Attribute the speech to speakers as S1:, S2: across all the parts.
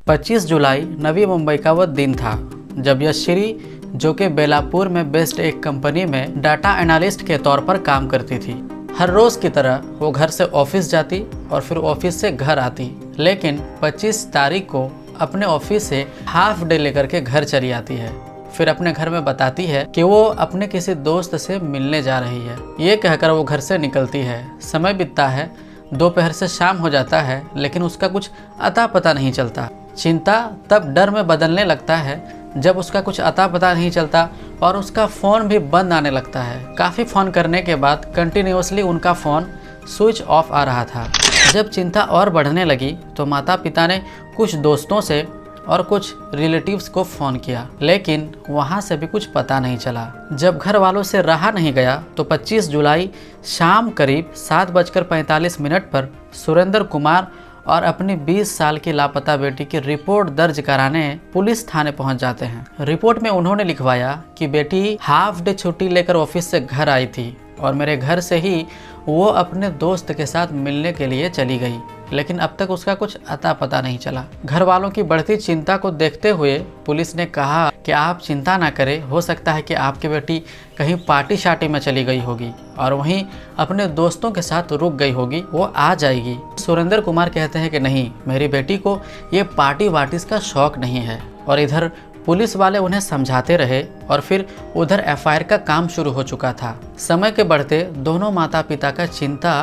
S1: 25 जुलाई नवी मुंबई का वह दिन था जब यशश्री, जो कि बेलापुर में बेस्ड एक कंपनी में डाटा एनालिस्ट के तौर पर काम करती थी, हर रोज़ की तरह वो घर से ऑफिस जाती और फिर ऑफिस से घर आती। लेकिन 25 तारीख को अपने ऑफिस से हाफ डे लेकर के घर चली आती है। फिर अपने घर में बताती है कि वो अपने किसी दोस्त से मिलने जा रही है। ये कहकर वो घर से निकलती है। समय बीतता है, दोपहर से शाम हो जाता है, लेकिन उसका कुछ अता पता नहीं चलता। चिंता तब डर में बदलने लगता है जब उसका कुछ अता पता नहीं चलता और उसका फ़ोन भी बंद आने लगता है। काफ़ी फ़ोन करने के बाद कंटिन्यूसली उनका फ़ोन स्विच ऑफ आ रहा था। जब चिंता और बढ़ने लगी तो माता पिता ने कुछ दोस्तों से और कुछ रिलेटिव्स को फ़ोन किया, लेकिन वहाँ से भी कुछ पता नहीं चला। जब घर वालों से रहा नहीं गया तो 25 जुलाई शाम करीब 7:45 पर सुरेंद्र कुमार और अपनी 20 साल की लापता बेटी की रिपोर्ट दर्ज कराने पुलिस थाने पहुंच जाते हैं। रिपोर्ट में उन्होंने लिखवाया कि बेटी हाफ डे छुट्टी लेकर ऑफिस से घर आई थी और मेरे घर से ही वो अपने दोस्त के साथ मिलने के लिए चली गई, लेकिन अब तक उसका कुछ अता पता नहीं चला। घर वालों की बढ़ती चिंता को देखते हुए पुलिस ने कहा कि आप चिंता ना करें, हो सकता है कि आपकी बेटी कहीं पार्टी शार्टी में चली गई होगी और वहीं अपने दोस्तों के साथ रुक गई होगी, वो आ जाएगी। सुरेंद्र कुमार कहते हैं कि नहीं, मेरी बेटी को ये पार्टी वार्टीज का शौक नहीं है। और इधर पुलिस वाले उन्हें समझाते रहे और फिर उधर एफआईआर का काम शुरू हो चुका था। समय के बढ़ते दोनों माता पिता का चिंता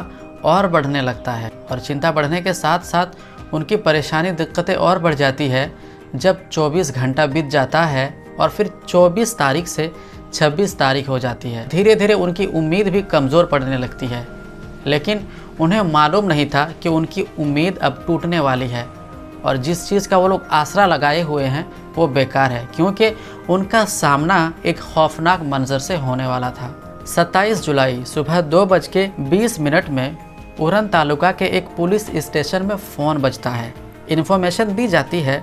S1: और बढ़ने लगता है और चिंता बढ़ने के साथ साथ उनकी परेशानी दिक्कतें और बढ़ जाती है जब 24 घंटा बीत जाता है और फिर 24 तारीख से 26 तारीख हो जाती है। धीरे धीरे उनकी उम्मीद भी कमज़ोर पड़ने लगती है, लेकिन उन्हें मालूम नहीं था कि उनकी उम्मीद अब टूटने वाली है और जिस चीज़ का वो लोग आसरा लगाए हुए हैं वो बेकार है, क्योंकि उनका सामना एक खौफनाक मंजर से होने वाला था। 27 जुलाई सुबह 2:20 में उरन तालुका के एक पुलिस स्टेशन में फ़ोन बजता है। इन्फॉर्मेशन दी जाती है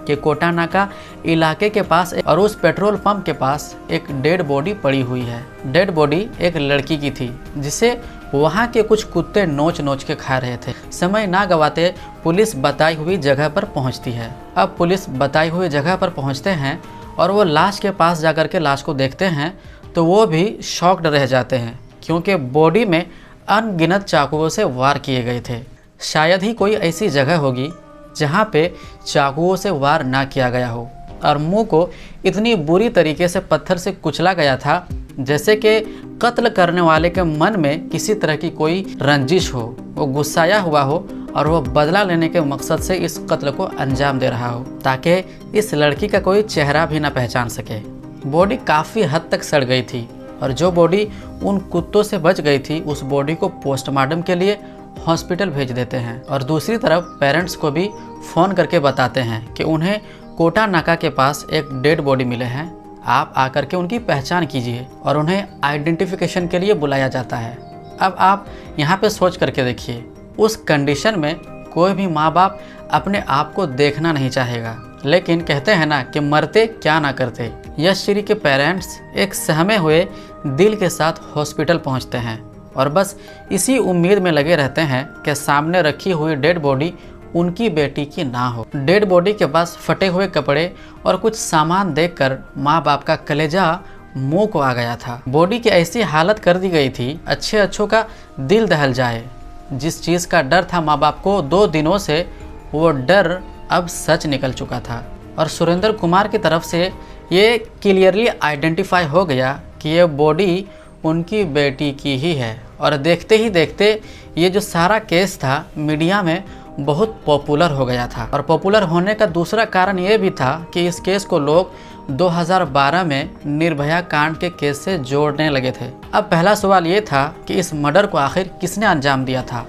S1: कि कोटानाका इलाके के पास और उस पेट्रोल पंप के पास एक डेड बॉडी पड़ी हुई है। डेड बॉडी एक लड़की की थी जिसे वहाँ के कुछ कुत्ते नोच नोच के खा रहे थे। समय ना गवाते पुलिस बताई हुई जगह पर पहुँचती है। अब पुलिस बताई हुई जगह पर पहुँचते हैं और वो लाश के पास जाकर के लाश को देखते हैं तो वो भी शॉक्ड रह जाते हैं, क्योंकि बॉडी में अनगिनत चाकुओं से वार किए गए थे। शायद ही कोई ऐसी जगह होगी जहाँ पे चाकुओं से वार ना किया गया हो और मुंह को इतनी बुरी तरीके से पत्थर से कुचला गया था जैसे कि कत्ल करने वाले के मन में किसी तरह की कोई रंजिश हो, वो गुस्साया हुआ हो और वो बदला लेने के मकसद से इस कत्ल को अंजाम दे रहा हो ताकि इस लड़की का कोई चेहरा भी ना पहचान सके। बॉडी काफ़ी हद तक सड़ गई थी और जो बॉडी उन कुत्तों से बच गई थी उस बॉडी को पोस्टमार्टम के लिए हॉस्पिटल भेज देते हैं। और दूसरी तरफ पेरेंट्स को भी फ़ोन करके बताते हैं कि उन्हें कोटानाका के पास एक डेड बॉडी मिले हैं, आप आकर के उनकी पहचान कीजिए और उन्हें आइडेंटिफिकेशन के लिए बुलाया जाता है। अब आप यहाँ पे सोच करके देखिए, उस कंडीशन में कोई भी माँ बाप अपने आप को देखना नहीं चाहेगा, लेकिन कहते हैं ना कि मरते क्या ना करते। यशश्री के पेरेंट्स एक सहमे हुए दिल के साथ हॉस्पिटल पहुंचते हैं और बस इसी उम्मीद में लगे रहते हैं कि सामने रखी हुई डेड बॉडी उनकी बेटी की ना हो। डेड बॉडी के पास फटे हुए कपड़े और कुछ सामान देखकर माँ बाप का कलेजा मुंह को आ गया था। बॉडी की ऐसी हालत कर दी गई थी, अच्छे अच्छों का दिल दहल जाए। जिस चीज़ का डर था माँ बाप को 2 दिनों से, वो डर अब सच निकल चुका था और सुरेंद्र कुमार की तरफ से ये क्लियरली आइडेंटिफाई हो गया कि ये बॉडी उनकी बेटी की ही है। और देखते ही देखते ये जो सारा केस था मीडिया में बहुत पॉपुलर हो गया था और पॉपुलर होने का दूसरा कारण ये भी था कि इस केस को लोग 2012 में निर्भया कांड के केस से जोड़ने लगे थे। अब पहला सवाल ये था कि इस मर्डर को आखिर किसने अंजाम दिया था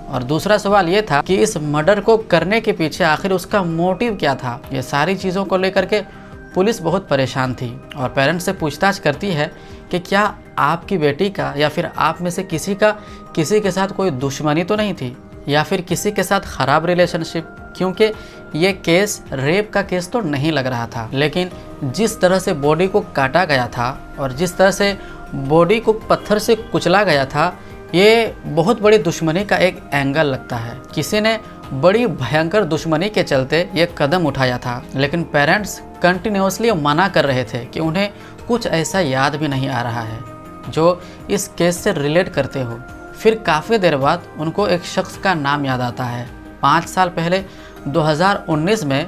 S1: और दूसरा सवाल ये था कि इस मर्डर को करने के पीछे आखिर उसका मोटिव क्या था। ये सारी चीज़ों को लेकर के पुलिस बहुत परेशान थी और पेरेंट्स से पूछताछ करती है कि क्या आपकी बेटी का या फिर आप में से किसी के साथ कोई दुश्मनी तो नहीं थी या फिर किसी के साथ ख़राब रिलेशनशिप, क्योंकि ये केस रेप का केस तो नहीं लग रहा था। लेकिन जिस तरह से बॉडी को काटा गया था और जिस तरह से बॉडी को पत्थर से कुचला गया था, ये बहुत बड़ी दुश्मनी का एक एंगल लगता है। किसी ने बड़ी भयंकर दुश्मनी के चलते ये कदम उठाया था, लेकिन पेरेंट्स कंटिन्यूसली मना कर रहे थे कि उन्हें कुछ ऐसा याद भी नहीं आ रहा है जो इस केस से रिलेट करते हो। फिर काफ़ी देर बाद उनको एक शख्स का नाम याद आता है। 5 साल पहले 2019 में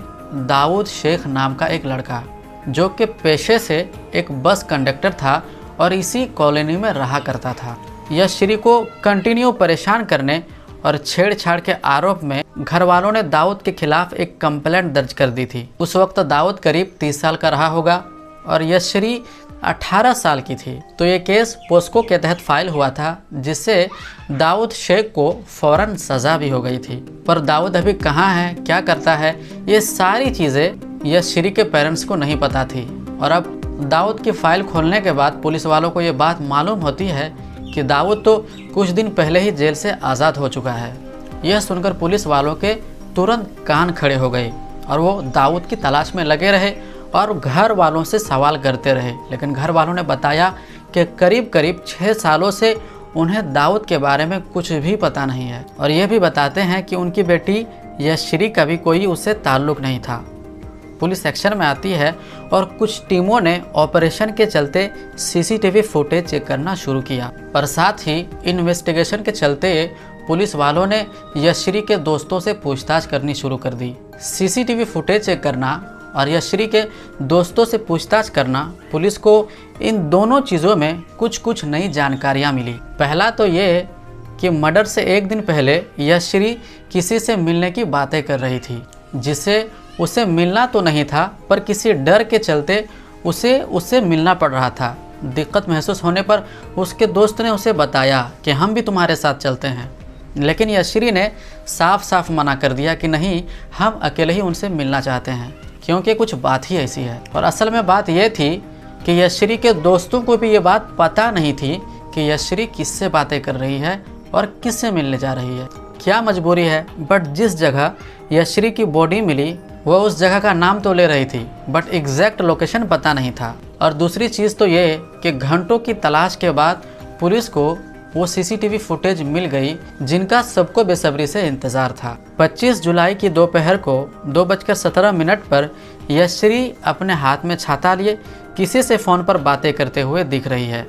S1: दाऊद शेख नाम का एक लड़का, जो कि पेशे से एक बस कंडक्टर था और इसी कॉलोनी में रहा करता था, यशश्री को कंटिन्यू परेशान करने और छेड़छाड़ के आरोप में घर वालों ने दाऊद के खिलाफ एक कंप्लेंट दर्ज कर दी थी। उस वक्त दाऊद करीब 30 साल का रहा होगा और यशश्री 18 साल की थी। तो ये केस पोस्को के तहत फाइल हुआ था, जिससे दाऊद शेख को फौरन सज़ा भी हो गई थी। पर दाऊद अभी कहाँ है, क्या करता है, ये सारी चीज़ें यशश्री के पेरेंट्स को नहीं पता थी। और अब दाऊद की फ़ाइल खोलने के बाद पुलिस वालों को ये बात मालूम होती है कि दाऊद तो कुछ दिन पहले ही जेल से आज़ाद हो चुका है। यह सुनकर पुलिस वालों के तुरंत कान खड़े हो गए और वो दाऊद की तलाश में लगे रहे और घर वालों से सवाल करते रहे। लेकिन घर वालों ने बताया कि करीब 6 सालों से उन्हें दाऊद के बारे में कुछ भी पता नहीं है और ये भी बताते हैं कि उनकी बेटी यशश्री का भी कोई उससे ताल्लुक़ नहीं था। पुलिस एक्शन में आती है और कुछ टीमों ने ऑपरेशन के चलते सीसीटीवी फुटेज चेक करना शुरू किया और साथ ही इन्वेस्टिगेशन के चलते पुलिस वालों ने यशश्री के दोस्तों से पूछताछ करनी शुरू कर दी। सीसीटीवी फुटेज चेक करना और यशश्री के दोस्तों से पूछताछ करना, पुलिस को इन दोनों चीज़ों में कुछ नई जानकारियाँ मिली। पहला तो ये कि मर्डर से एक दिन पहले यशश्री किसी से मिलने की बातें कर रही थी, जिससे उसे मिलना तो नहीं था पर किसी डर के चलते उसे उससे मिलना पड़ रहा था। दिक्कत महसूस होने पर उसके दोस्त ने उसे बताया कि हम भी तुम्हारे साथ चलते हैं, लेकिन यशश्री ने साफ साफ मना कर दिया कि नहीं, हम अकेले ही उनसे मिलना चाहते हैं, क्योंकि कुछ बात ही ऐसी है। और असल में बात यह थी कि यशश्री के दोस्तों को भी ये बात पता नहीं थी कि यशश्री किससे बातें कर रही है और किससे मिलने जा रही है, क्या मजबूरी है। बट जिस जगह यशश्री की बॉडी मिली वह उस जगह का नाम तो ले रही थी, बट एग्जैक्ट लोकेशन पता नहीं था। और दूसरी चीज़ तो ये कि घंटों की तलाश के बाद पुलिस को वो सीसीटीवी फुटेज मिल गई जिनका सबको बेसब्री से इंतज़ार था। 25 जुलाई की दोपहर को 2:17 पर यशश्री अपने हाथ में छाता लिए किसी से फ़ोन पर बातें करते हुए दिख रही है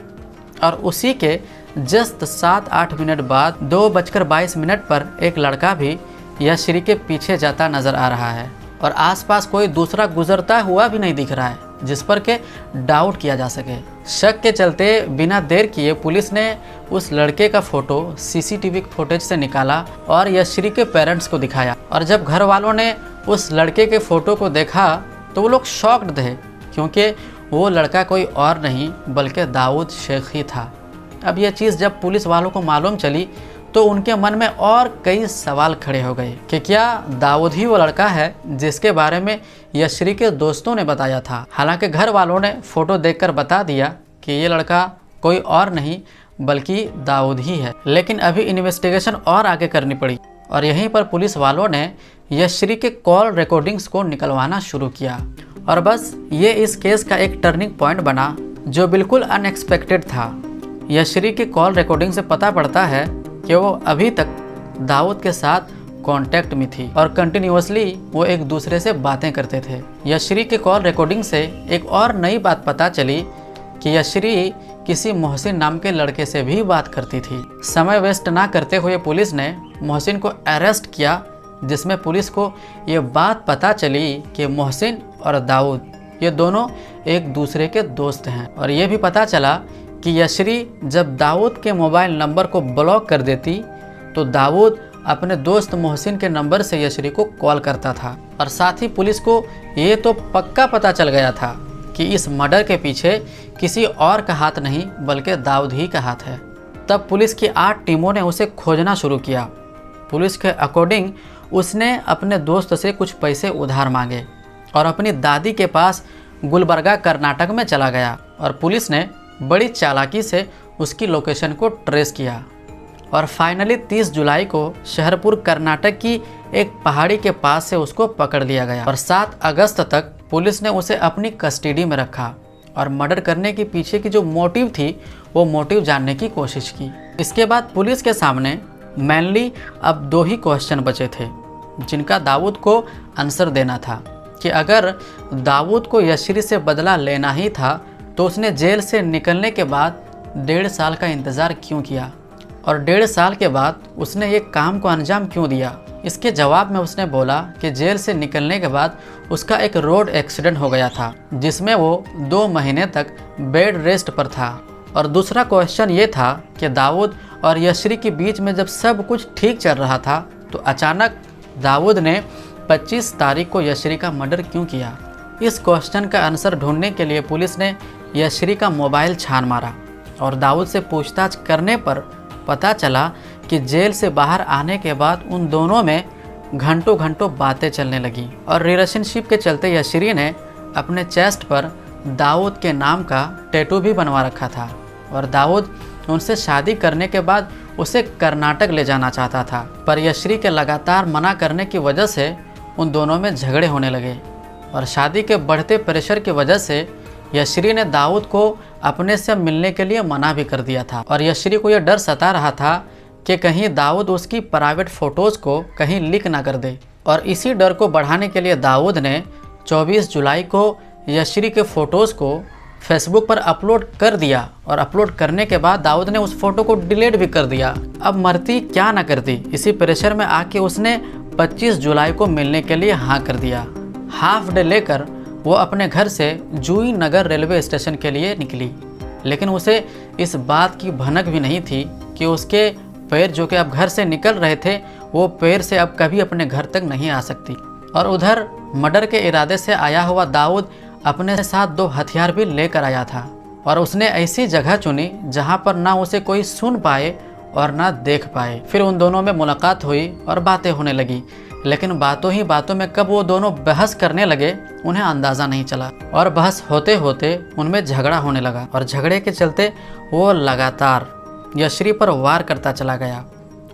S1: और उसी के जस्ट 7-8 मिनट बाद 2:22 पर एक लड़का भी यशश्री के पीछे जाता नज़र आ रहा है और आसपास कोई दूसरा गुजरता हुआ भी नहीं दिख रहा है जिस पर के डाउट किया जा सके। शक के चलते बिना देर किए पुलिस ने उस लड़के का फ़ोटो सीसीटीवी फुटेज से निकाला और यशश्री के पेरेंट्स को दिखाया। और जब घर वालों ने उस लड़के के फ़ोटो को देखा तो वो लोग शॉक्ड थे, क्योंकि वो लड़का कोई और नहीं बल्कि दाऊद शेख ही था। अब यह चीज़ जब पुलिस वालों को मालूम चली तो उनके मन में और कई सवाल खड़े हो गए कि क्या दाऊद ही वो लड़का है जिसके बारे में यशश्री के दोस्तों ने बताया था। हालांकि घर वालों ने फ़ोटो देखकर बता दिया कि ये लड़का कोई और नहीं बल्कि दाऊद ही है, लेकिन अभी इन्वेस्टिगेशन और आगे करनी पड़ी और यहीं पर पुलिस वालों ने यशश्री के कॉल रिकॉर्डिंग्स को निकलवाना शुरू किया। और बस ये इस केस का एक टर्निंग पॉइंट बना जो बिल्कुल अनएक्सपेक्टेड था। यशश्री के कॉल रिकॉर्डिंग से पता पड़ता है कि वो अभी तक दाऊद के साथ कांटेक्ट में थी और कंटिन्यूअसली वो एक दूसरे से बातें करते थे। यशश्री के कॉल रिकॉर्डिंग से एक और नई बात पता चली कि यशश्री किसी मोहसिन नाम के लड़के से भी बात करती थी। समय वेस्ट ना करते हुए पुलिस ने मोहसिन को अरेस्ट किया, जिसमें पुलिस को ये बात पता चली कि मोहसिन और दाऊद ये दोनों एक दूसरे के दोस्त हैं। और ये भी पता चला कि यशश्री जब दाऊद के मोबाइल नंबर को ब्लॉक कर देती तो दाऊद अपने दोस्त मोहसिन के नंबर से यशश्री को कॉल करता था। और साथ ही पुलिस को ये तो पक्का पता चल गया था कि इस मर्डर के पीछे किसी और का हाथ नहीं बल्कि दाऊद ही का हाथ है। तब पुलिस की 8 टीमों ने उसे खोजना शुरू किया। पुलिस के अकॉर्डिंग उसने अपने दोस्त से कुछ पैसे उधार मांगे और अपनी दादी के पास गुलबर्गा कर्नाटक में चला गया और पुलिस ने बड़ी चालाकी से उसकी लोकेशन को ट्रेस किया और फाइनली 30 जुलाई को शहरपुर कर्नाटक की एक पहाड़ी के पास से उसको पकड़ लिया गया और 7 अगस्त तक पुलिस ने उसे अपनी कस्टडी में रखा और मर्डर करने के पीछे की जो मोटिव थी वो मोटिव जानने की कोशिश की। इसके बाद पुलिस के सामने मेनली अब 2 ही क्वेश्चन बचे थे। जिनका दाऊद को आंसर देना था कि अगर दाऊद को यशरी से बदला लेना ही था तो उसने जेल से निकलने के बाद 1.5 साल का इंतज़ार क्यों किया और 1.5 साल के बाद उसने एक काम को अंजाम क्यों दिया। इसके जवाब में उसने बोला कि जेल से निकलने के बाद उसका एक रोड एक्सीडेंट हो गया था जिसमें वो 2 महीने तक बेड रेस्ट पर था। और दूसरा क्वेश्चन ये था कि दाऊद और यशरी के बीच में जब सब कुछ ठीक चल रहा था तो अचानक दाऊद ने 25 तारीख को यशरी का मर्डर क्यों किया। इस क्वेश्चन का आंसर ढूंढने के लिए पुलिस ने यशरी का मोबाइल छान मारा और दाऊद से पूछताछ करने पर पता चला कि जेल से बाहर आने के बाद उन दोनों में घंटों घंटों बातें चलने लगी और रिलेशनशिप के चलते यशरी ने अपने चेस्ट पर दाऊद के नाम का टैटू भी बनवा रखा था और दाऊद उनसे शादी करने के बाद उसे कर्नाटक ले जाना चाहता था, पर यशरी के लगातार मना करने की वजह से उन दोनों में झगड़े होने लगे और शादी के बढ़ते प्रेशर की वजह से यशरी ने दाऊद को अपने से मिलने के लिए मना भी कर दिया था और यशरी को यह डर सता रहा था कि कहीं दाऊद उसकी प्राइवेट फ़ोटोज़ को कहीं लीक ना कर दे। और इसी डर को बढ़ाने के लिए दाऊद ने 24 जुलाई को यशरी के फ़ोटोज़ को फेसबुक पर अपलोड कर दिया और अपलोड करने के बाद दाऊद ने उस फोटो को डिलीट भी कर दिया। अब मरती क्या ना करती, इसी प्रेशर में आके उसने 25 जुलाई को मिलने के लिए हाँ कर दिया। हाफ डे लेकर वो अपने घर से जूही नगर रेलवे स्टेशन के लिए निकली, लेकिन उसे इस बात की भनक भी नहीं थी कि उसके पैर जो कि अब घर से निकल रहे थे वो पैर से अब कभी अपने घर तक नहीं आ सकती। और उधर मर्डर के इरादे से आया हुआ दाऊद अपने साथ 2 हथियार भी लेकर आया था और उसने ऐसी जगह चुनी जहां पर ना उसे कोई सुन पाए और ना देख पाए। फिर उन दोनों में मुलाकात हुई और बातें होने लगी, लेकिन बातों ही बातों में कब वो दोनों बहस करने लगे उन्हें अंदाज़ा नहीं चला और बहस होते होते उनमें झगड़ा होने लगा और झगड़े के चलते वो लगातार यशरी पर वार करता चला गया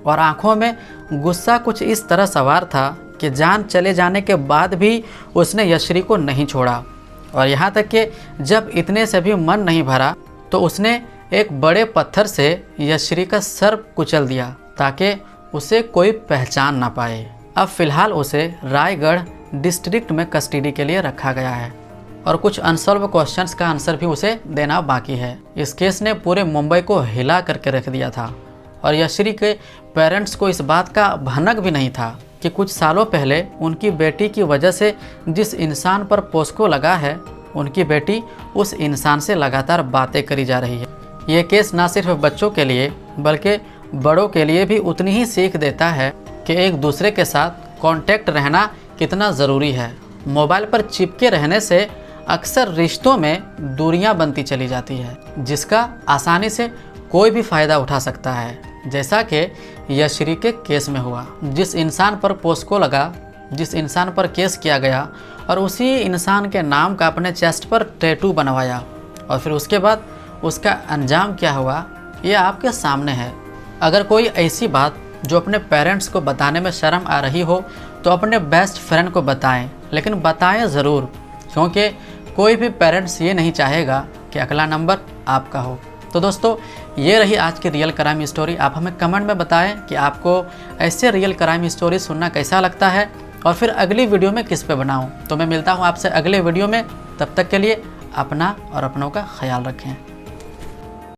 S1: और आंखों में गुस्सा कुछ इस तरह सवार था कि जान चले जाने के बाद भी उसने यशरी को नहीं छोड़ा। और यहाँ तक कि जब इतने से भी मन नहीं भरा तो उसने एक बड़े पत्थर से यशरी का सर कुचल दिया ताकि उसे कोई पहचान ना पाए। अब फिलहाल उसे रायगढ़ डिस्ट्रिक्ट में कस्टडी के लिए रखा गया है और कुछ अनसॉल्व क्वेश्चंस का आंसर भी उसे देना बाकी है। इस केस ने पूरे मुंबई को हिला करके रख दिया था और यशरी के पेरेंट्स को इस बात का भनक भी नहीं था कि कुछ सालों पहले उनकी बेटी की वजह से जिस इंसान पर पोस्को लगा है उनकी बेटी उस इंसान से लगातार बातें करी जा रही है। ये केस ना सिर्फ बच्चों के लिए बल्कि बड़ों के लिए भी उतनी ही सीख देता है कि एक दूसरे के साथ कांटेक्ट रहना कितना ज़रूरी है। मोबाइल पर चिपके रहने से अक्सर रिश्तों में दूरियां बनती चली जाती है जिसका आसानी से कोई भी फ़ायदा उठा सकता है, जैसा कि यशरी के केस में हुआ। जिस इंसान पर पोस्को लगा, जिस इंसान पर केस किया गया और उसी इंसान के नाम का अपने चेस्ट पर टैटू बनवाया और फिर उसके बाद उसका अंजाम क्या हुआ ये आपके सामने है। अगर कोई ऐसी बात जो अपने पेरेंट्स को बताने में शर्म आ रही हो तो अपने बेस्ट फ्रेंड को बताएं, लेकिन बताएं ज़रूर, क्योंकि कोई भी पेरेंट्स ये नहीं चाहेगा कि अगला नंबर आपका हो। तो दोस्तों ये रही आज की रियल क्राइम स्टोरी। आप हमें कमेंट में बताएं कि आपको ऐसे रियल क्राइम स्टोरी सुनना कैसा लगता है और फिर अगली वीडियो में किस पे बनाऊं। तो मैं मिलता हूं आपसे अगले वीडियो में, तब तक के लिए अपना और अपनों का ख्याल रखें।